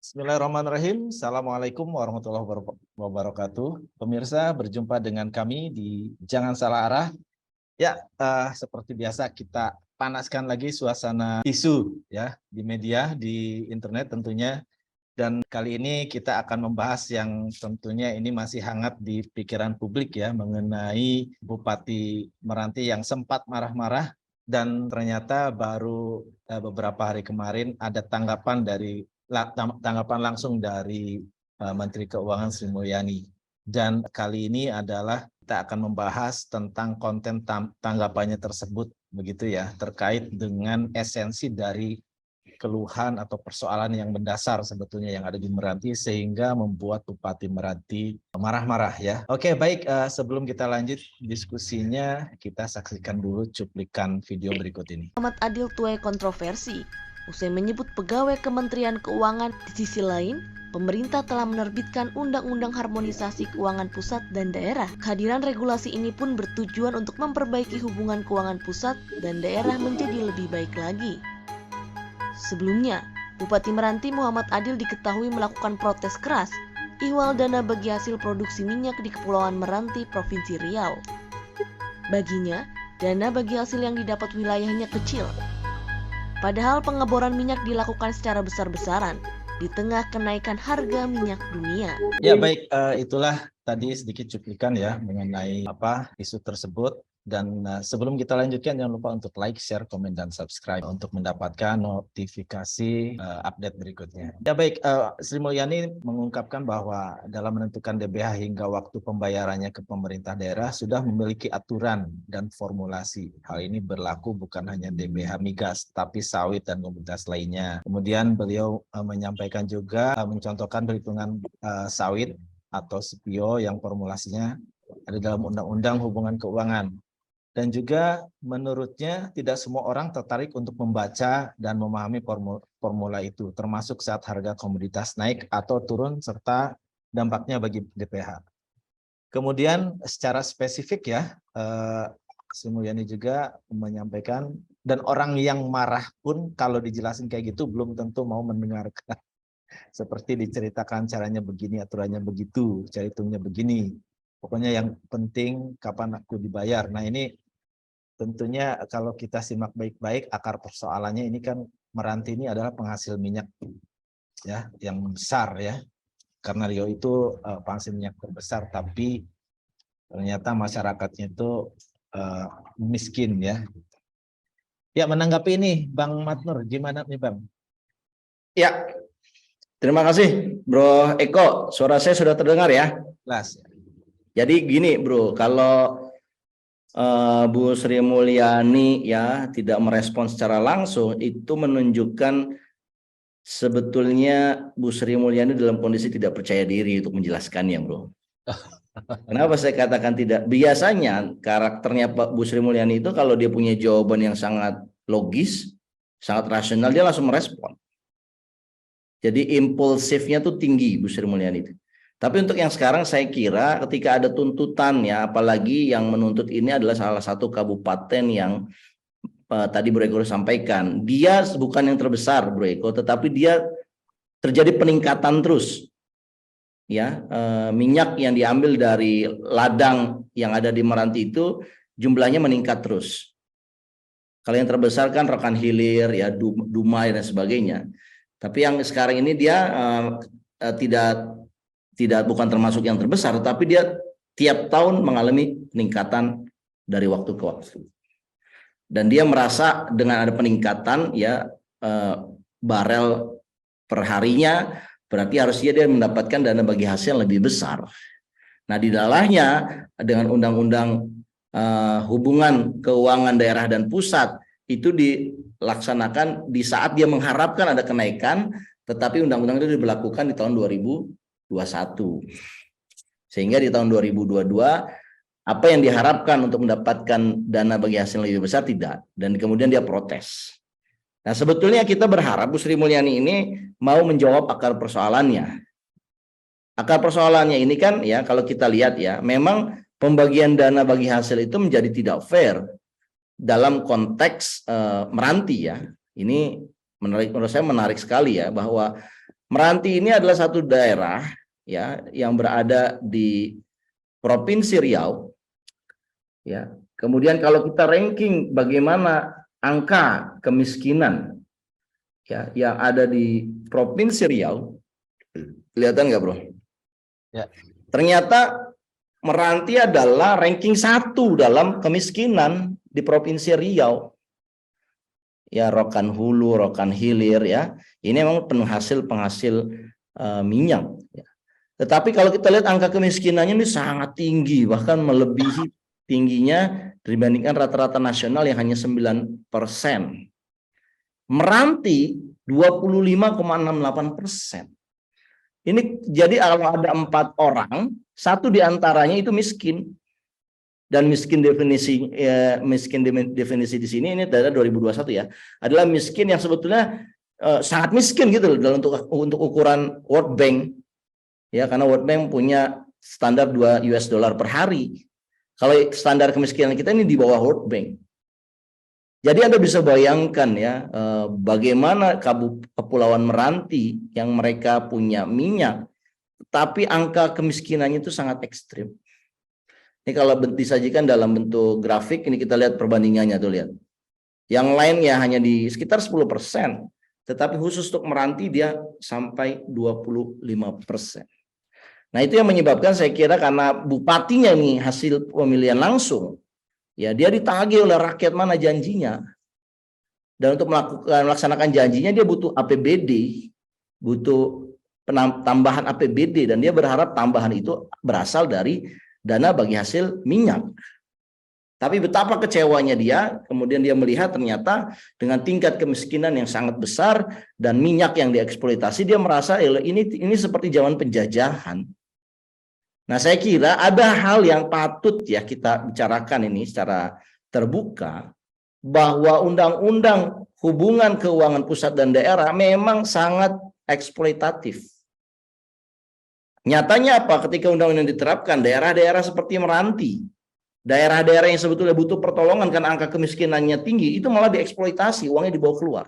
Bismillahirrahmanirrahim. Assalamualaikum warahmatullahi wabarakatuh. Pemirsa, berjumpa dengan kami di Jangan Salah Arah. Ya, seperti biasa kita panaskan lagi suasana isu ya di media, di internet tentunya. Dan kali ini kita akan membahas yang tentunya ini masih hangat di pikiran publik ya, mengenai Bupati Meranti yang sempat marah-marah dan ternyata baru beberapa hari kemarin ada tanggapan langsung dari Menteri Keuangan Sri Mulyani. Dan kali ini adalah kita akan membahas tentang konten tanggapannya tersebut begitu ya, terkait dengan esensi dari keluhan atau persoalan yang mendasar sebetulnya yang ada di Meranti sehingga membuat Bupati Meranti marah-marah ya. Oke, baik, sebelum kita lanjut diskusinya, kita saksikan dulu cuplikan video berikut ini. Ahmad Adil tuai kontroversi usai menyebut pegawai Kementerian Keuangan. Di sisi lain, pemerintah telah menerbitkan Undang-Undang Harmonisasi Keuangan Pusat dan Daerah. Kehadiran regulasi ini pun bertujuan untuk memperbaiki hubungan keuangan pusat dan daerah menjadi lebih baik lagi. Sebelumnya, Bupati Meranti Muhammad Adil diketahui melakukan protes keras ihwal dana bagi hasil produksi minyak di Kepulauan Meranti, Provinsi Riau. Baginya, dana bagi hasil yang didapat wilayahnya kecil. Padahal pengeboran minyak dilakukan secara besar-besaran di tengah kenaikan harga minyak dunia. Ya baik, itulah tadi sedikit cuplikan ya mengenai isu tersebut. Dan sebelum kita lanjutkan, jangan lupa untuk like, share, komen, dan subscribe untuk mendapatkan notifikasi update berikutnya. Ya baik, Sri Mulyani mengungkapkan bahwa dalam menentukan DBH hingga waktu pembayarannya ke pemerintah daerah sudah memiliki aturan dan formulasi. Hal ini berlaku bukan hanya DBH migas, tapi sawit dan komoditas lainnya. Kemudian beliau menyampaikan juga, mencontohkan perhitungan sawit atau CPO yang formulasinya ada dalam Undang-Undang Hubungan Keuangan. Dan juga menurutnya tidak semua orang tertarik untuk membaca dan memahami formula itu, termasuk saat harga komoditas naik atau turun serta dampaknya bagi DPH. Kemudian secara spesifik ya, Sri Mulyani juga menyampaikan, dan orang yang marah pun kalau dijelasin kayak gitu belum tentu mau mendengarkan. Seperti diceritakan caranya begini, aturannya begitu, cara hitungnya begini. Pokoknya yang penting kapan aku dibayar. Nah ini tentunya kalau kita simak baik-baik akar persoalannya ini kan Meranti ini adalah penghasil minyak ya yang besar ya. Karena Riau itu penghasil minyak terbesar, tapi ternyata masyarakatnya itu miskin ya. Ya, menanggapi ini Bang Matnur gimana nih Bang? Ya, terima kasih Bro Eko. Suara saya sudah terdengar ya? Jelas. Jadi gini Bro, kalau Bu Sri Mulyani ya tidak merespon secara langsung, itu menunjukkan sebetulnya Bu Sri Mulyani dalam kondisi tidak percaya diri untuk menjelaskannya, Bro. Kenapa saya katakan tidak? Biasanya karakternya Pak Bu Sri Mulyani itu kalau dia punya jawaban yang sangat logis, sangat rasional, dia langsung merespon. Jadi impulsifnya tuh tinggi Bu Sri Mulyani itu. Tapi untuk yang sekarang saya kira ketika ada tuntutan ya, apalagi yang menuntut ini adalah salah satu kabupaten yang tadi Bro Eko sampaikan, dia bukan yang terbesar Bro Eko, tetapi dia terjadi peningkatan terus. Ya, minyak yang diambil dari ladang yang ada di Meranti itu jumlahnya meningkat terus. Kalau yang terbesar kan Rokan Hilir, ya Dumai dan sebagainya. Tapi yang sekarang ini dia tidak bukan termasuk yang terbesar, tapi dia tiap tahun mengalami peningkatan dari waktu ke waktu. Dan dia merasa dengan ada peningkatan ya barel per harinya, berarti harusnya dia mendapatkan dana bagi hasil yang lebih besar. Nah di dalamnya dengan undang-undang hubungan keuangan daerah dan pusat itu dilaksanakan di saat dia mengharapkan ada kenaikan, tetapi undang-undang itu diberlakukan di tahun 2021. Sehingga di tahun 2022 apa yang diharapkan untuk mendapatkan dana bagi hasil yang lebih besar tidak, dan kemudian dia protes. Nah sebetulnya kita berharap Bu Sri Mulyani ini mau menjawab akar persoalannya. Akar persoalannya ini kan ya kalau kita lihat ya, memang pembagian dana bagi hasil itu menjadi tidak fair dalam konteks Meranti ya. Ini menurut saya menarik sekali ya, bahwa Meranti ini adalah satu daerah ya yang berada di Provinsi Riau ya. Kemudian kalau kita ranking bagaimana angka kemiskinan ya yang ada di Provinsi Riau, kelihatan nggak bro? Ya. Ternyata Meranti adalah ranking 1 dalam kemiskinan di Provinsi Riau. Ya, Rokan Hulu, Rokan Hilir ya. Ini memang penghasil minyak. Ya. Tetapi kalau kita lihat angka kemiskinannya ini sangat tinggi, bahkan melebihi tingginya dibandingkan rata-rata nasional yang hanya 9%. Meranti 25,68%. Ini jadi kalau ada 4 orang, 1 diantaranya itu miskin. Dan miskin definisi di sini ini dari 2021 ya, adalah miskin yang sebetulnya sangat miskin gitu loh untuk ukuran World Bank. Ya, karena World Bank punya standar 2 US dollar per hari. Kalau standar kemiskinan kita ini di bawah World Bank. Jadi Anda bisa bayangkan ya bagaimana Kepulauan Meranti yang mereka punya minyak, tapi angka kemiskinannya itu sangat ekstrim. Ini kalau disajikan dalam bentuk grafik, ini kita lihat perbandingannya tuh lihat. Yang lain ya hanya di sekitar 10%, tetapi khusus untuk Meranti dia sampai 25%. Nah itu yang menyebabkan saya kira karena bupatinya nih hasil pemilihan langsung. Ya, dia ditagih oleh rakyat mana janjinya. Dan untuk melaksanakan janjinya dia butuh APBD, butuh tambahan APBD, dan dia berharap tambahan itu berasal dari dana bagi hasil minyak. Tapi betapa kecewanya dia, kemudian dia melihat ternyata dengan tingkat kemiskinan yang sangat besar dan minyak yang dieksploitasi, dia merasa ini seperti zaman penjajahan. Nah, saya kira ada hal yang patut ya kita bicarakan ini secara terbuka, bahwa undang-undang hubungan keuangan pusat dan daerah memang sangat eksploitatif. Nyatanya apa? Ketika undang-undang diterapkan, daerah-daerah seperti Meranti, daerah-daerah yang sebetulnya butuh pertolongan karena angka kemiskinannya tinggi, itu malah dieksploitasi, uangnya dibawa keluar.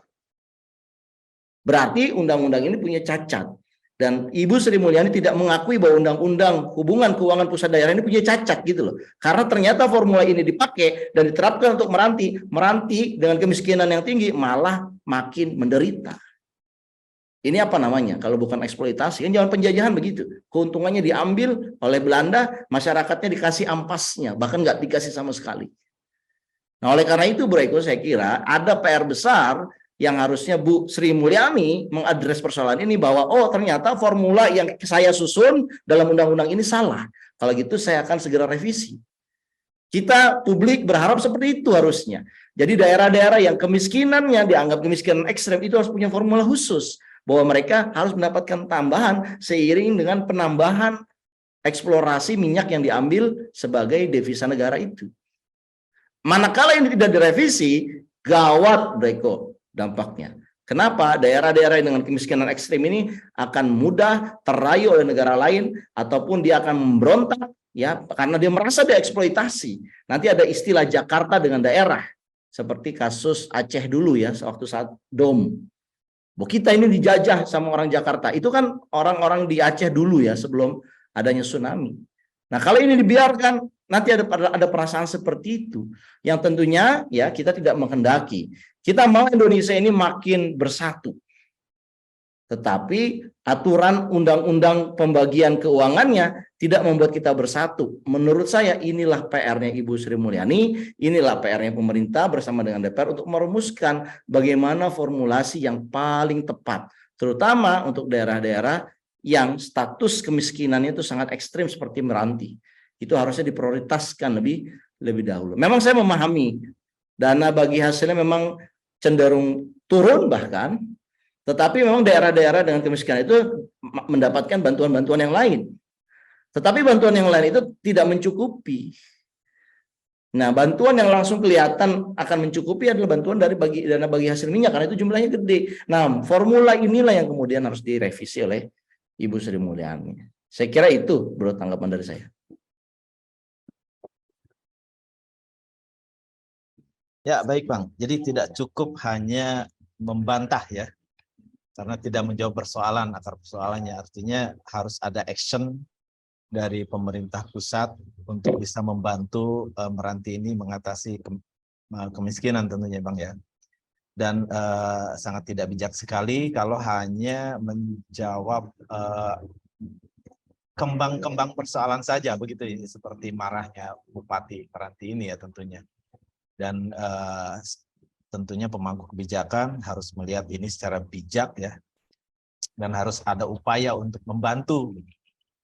Berarti undang-undang ini punya cacat. Dan Ibu Sri Mulyani tidak mengakui bahwa undang-undang hubungan keuangan pusat daerah ini punya cacat gitu loh. Karena ternyata formula ini dipakai dan diterapkan untuk Meranti. Meranti dengan kemiskinan yang tinggi malah makin menderita. Ini apa namanya? Kalau bukan eksploitasi, kan zaman penjajahan begitu. Keuntungannya diambil oleh Belanda, masyarakatnya dikasih ampasnya, bahkan nggak dikasih sama sekali. Nah, oleh karena itu, Bro Eko, saya kira ada PR besar yang harusnya Bu Sri Mulyani mengadres persoalan ini, bahwa oh ternyata formula yang saya susun dalam undang-undang ini salah. Kalau gitu saya akan segera revisi. Kita publik berharap seperti itu harusnya. Jadi daerah-daerah yang kemiskinannya dianggap kemiskinan ekstrem itu harus punya formula khusus, bahwa mereka harus mendapatkan tambahan seiring dengan penambahan eksplorasi minyak yang diambil sebagai devisa negara itu. Manakala ini tidak direvisi, gawat Breko dampaknya. Kenapa? Daerah-daerah dengan kemiskinan ekstrem ini akan mudah terayu oleh negara lain, ataupun dia akan memberontak ya karena dia merasa dieksploitasi. Nanti ada istilah Jakarta dengan daerah, seperti kasus Aceh dulu ya, waktu saat DOM. Kita ini dijajah sama orang Jakarta. Itu kan orang-orang di Aceh dulu ya, sebelum adanya tsunami. Nah, kalau ini dibiarkan, nanti ada perasaan seperti itu, yang tentunya ya kita tidak menghendaki. Kita mau Indonesia ini makin bersatu. Tetapi aturan undang-undang pembagian keuangannya tidak membuat kita bersatu. Menurut saya inilah PR-nya Ibu Sri Mulyani, inilah PR-nya pemerintah bersama dengan DPR untuk merumuskan bagaimana formulasi yang paling tepat, terutama untuk daerah-daerah yang status kemiskinannya itu sangat ekstrim seperti Meranti. Itu harusnya diprioritaskan lebih dahulu. Memang saya memahami dana bagi hasilnya memang cenderung turun bahkan, tetapi memang daerah-daerah dengan kemiskinan itu mendapatkan bantuan-bantuan yang lain. Tetapi bantuan yang lain itu tidak mencukupi. Nah, bantuan yang langsung kelihatan akan mencukupi adalah bantuan dari dana bagi hasil minyak, karena itu jumlahnya gede. Nah, formula inilah yang kemudian harus direvisi oleh Ibu Sri Mulyani. Saya kira itu, Bro, tanggapan dari saya. Ya, baik Bang. Jadi tidak cukup hanya membantah ya, karena tidak menjawab persoalan, akar persoalannya. Artinya harus ada action dari pemerintah pusat untuk bisa membantu Meranti ini mengatasi kemiskinan tentunya Bang ya. Dan sangat tidak bijak sekali kalau hanya menjawab kembang-kembang persoalan saja begitu ya, seperti marahnya Bupati Meranti ini ya tentunya. Dan tentunya pemangku kebijakan harus melihat ini secara bijak ya, dan harus ada upaya untuk membantu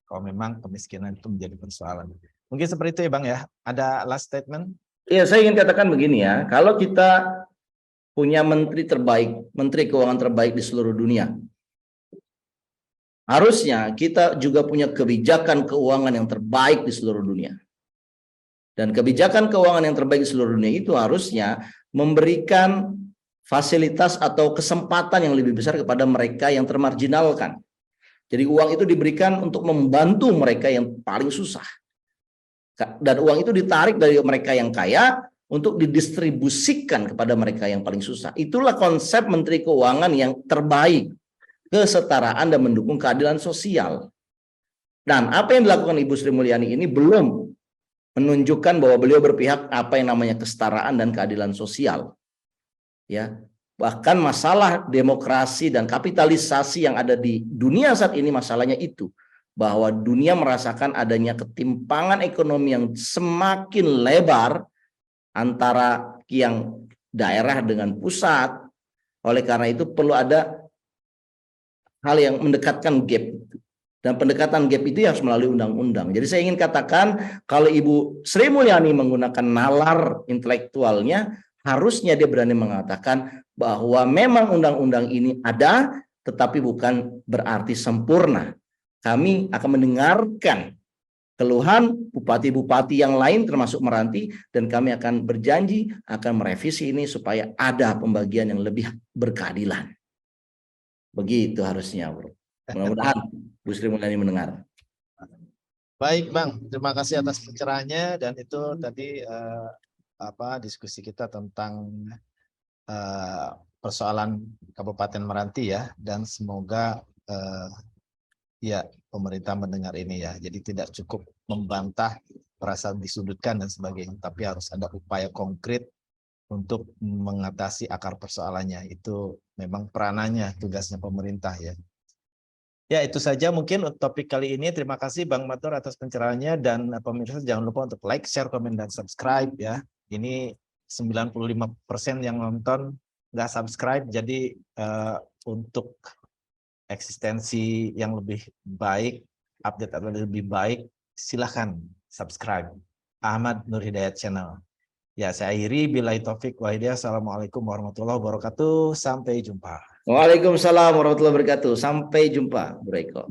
kalau memang kemiskinan itu menjadi persoalan. Mungkin seperti itu ya Bang ya. Ada last statement? Iya, saya ingin katakan begini ya, kalau kita punya menteri terbaik, menteri keuangan terbaik di seluruh dunia, harusnya kita juga punya kebijakan keuangan yang terbaik di seluruh dunia. Dan kebijakan keuangan yang terbaik di seluruh dunia itu harusnya memberikan fasilitas atau kesempatan yang lebih besar kepada mereka yang termarginalkan. Jadi uang itu diberikan untuk membantu mereka yang paling susah. Dan uang itu ditarik dari mereka yang kaya untuk didistribusikan kepada mereka yang paling susah. Itulah konsep Menteri Keuangan yang terbaik. Kesetaraan dan mendukung keadilan sosial. Dan apa yang dilakukan Ibu Sri Mulyani ini belum menunjukkan bahwa beliau berpihak apa yang namanya kesetaraan dan keadilan sosial. Ya, bahkan masalah demokrasi dan kapitalisasi yang ada di dunia saat ini masalahnya itu, bahwa dunia merasakan adanya ketimpangan ekonomi yang semakin lebar antara yang daerah dengan pusat. Oleh karena itu perlu ada hal yang mendekatkan gap. Dan pendekatan gap itu harus melalui undang-undang. Jadi saya ingin katakan, kalau Ibu Sri Mulyani menggunakan nalar intelektualnya, harusnya dia berani mengatakan bahwa memang undang-undang ini ada, tetapi bukan berarti sempurna. Kami akan mendengarkan keluhan bupati-bupati yang lain termasuk Meranti, dan kami akan berjanji akan merevisi ini supaya ada pembagian yang lebih berkeadilan. Begitu harusnya, bro. Mudah-mudahan Bu Sri Mulyani mendengar. Baik Bang, terima kasih atas pencerahannya, dan itu tadi diskusi kita tentang persoalan Kabupaten Meranti ya, dan semoga ya pemerintah mendengar ini ya. Jadi tidak cukup membantah, merasa disudutkan dan sebagainya, tapi harus ada upaya konkret untuk mengatasi akar persoalannya. Itu memang peranannya, tugasnya pemerintah ya. Ya, itu saja mungkin untuk topik kali ini. Terima kasih Bang Matur atas pencerahannya, dan pemirsa jangan lupa untuk like, share, komen, dan subscribe ya. Ini 95% yang nonton nggak subscribe, jadi untuk eksistensi yang lebih baik, update atau lebih baik, silahkan subscribe Ahmad Nur Hidayat Channel. Ya, saya akhiri. Billahi taufik wa hidayah. Assalamualaikum warahmatullahi wabarakatuh. Sampai jumpa. Waalaikumsalam warahmatullahi wabarakatuh. Sampai jumpa, Bu Eko.